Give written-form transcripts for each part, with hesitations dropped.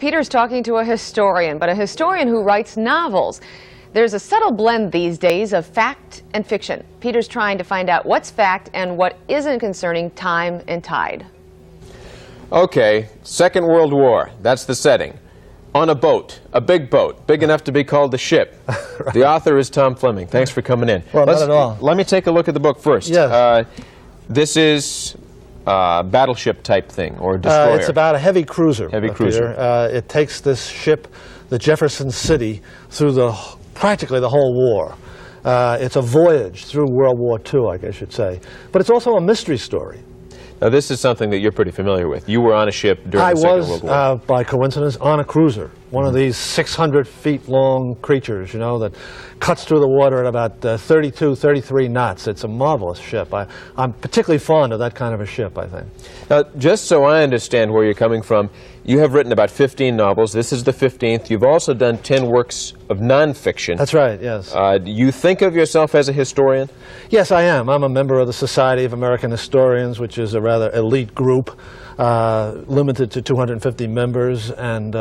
Peter's talking to a historian, but a historian who writes novels. There's a subtle blend these days of fact and fiction. Peter's trying to find out what's fact and what isn't concerning time and tide. Okay, Second World War, that's the setting. On a boat, a big boat, big enough to be called the ship. Right. The author is Tom Fleming. Thanks for coming in. Well, not at all. Let me take a look at the book first. Yes. This is a battleship type thing, or a destroyer. It's about a heavy cruiser. Heavy cruiser. It takes this ship, the Jefferson City, through practically the whole war. It's a voyage through World War II, I guess you'd say. But it's also a mystery story. Now, this is something that you're pretty familiar with. You were on a ship during the Second World War. I was, by coincidence, on a cruiser. One of these 600-feet-long creatures, you know, that cuts through the water at about 32, 33 knots. It's a marvelous ship. I'm particularly fond of that kind of a ship, I think. Now, just so I understand where you're coming from, you have written about 15 novels. This is the 15th. You've also done 10 works of nonfiction. That's right, yes. Do you think of yourself as a historian? Yes, I am. I'm a member of the Society of American Historians, which is a rather elite group, limited to 250 members, and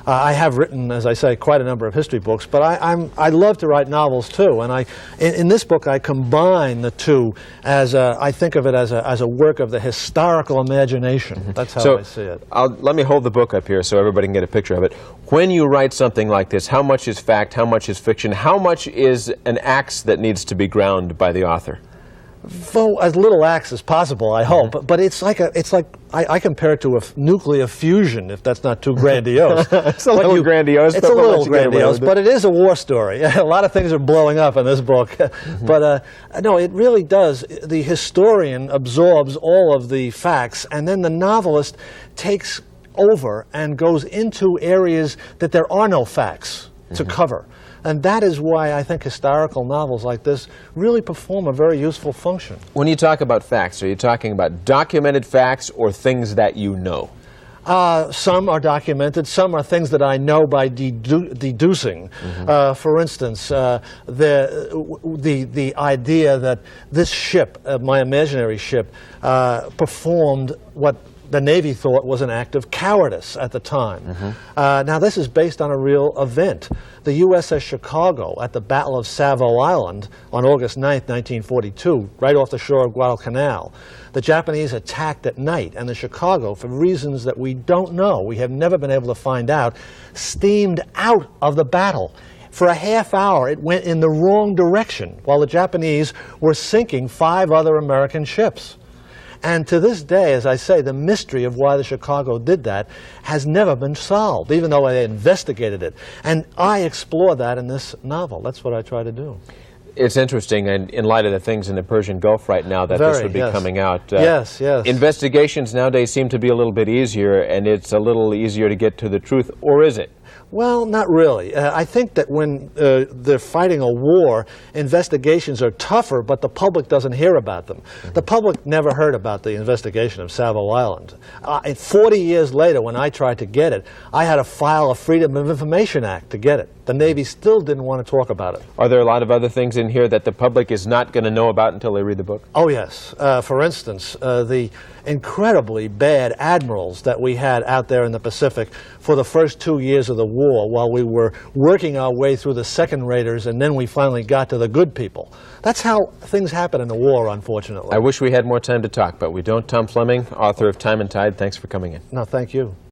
I have written, as I say, quite a number of history books, but I love to write novels too, and in this book I combine the two as I think of it as a work of the historical imagination. Mm-hmm. That's how I see it. Let me hold the book up here so everybody can get a picture of it. When you write something like this, how much is fact, how much is fiction, how much is an axe that needs to be ground by the author? Well, as little axe as possible, I hope. Mm-hmm. But it's like I compare it to a nuclear fusion, if that's not too grandiose. It's a little grandiose. It's a little grandiose, but it is a war story. A lot of things are blowing up in this book. Mm-hmm. But no, it really does. The historian absorbs all of the facts, and then the novelist takes over and goes into areas that there are no facts to cover. And that is why I think historical novels like this really perform a very useful function. When you talk about facts, are you talking about documented facts or things that you know? Some are documented, some are things that I know by deducing. Mm-hmm. For instance, the idea that this ship, my imaginary ship, performed what the Navy thought was an act of cowardice at the time. Mm-hmm. Now, this is based on a real event. The USS Chicago at the Battle of Savo Island on August 9th, 1942, right off the shore of Guadalcanal. The Japanese attacked at night, and the Chicago, for reasons that we don't know, we have never been able to find out, steamed out of the battle. For a half hour, it went in the wrong direction, while the Japanese were sinking 5 other American ships. And to this day, as I say, the mystery of why the Chicago did that has never been solved, even though I investigated it. And I explore that in this novel. That's what I try to do. It's interesting, and in light of the things in the Persian Gulf right now, that this would be coming out. Yes. Investigations nowadays seem to be a little bit easier, and it's a little easier to get to the truth, or is it? Well, not really. I think that when they're fighting a war, investigations are tougher, but the public doesn't hear about them. Mm-hmm. The public never heard about the investigation of Savo Island. 40 years later, when I tried to get it, I had to file a Freedom of Information Act to get it. The Navy still didn't want to talk about it. Are there a lot of other things in here that the public is not going to know about until they read the book? Oh, yes. For instance, the incredibly bad admirals that we had out there in the Pacific for the first 2 years of the war, while we were working our way through the second raters, and then we finally got to the good people. That's how things happen in the war, unfortunately. I wish we had more time to talk, but we don't. Tom Fleming, author of Time and Tide, thanks for coming in. No, thank you.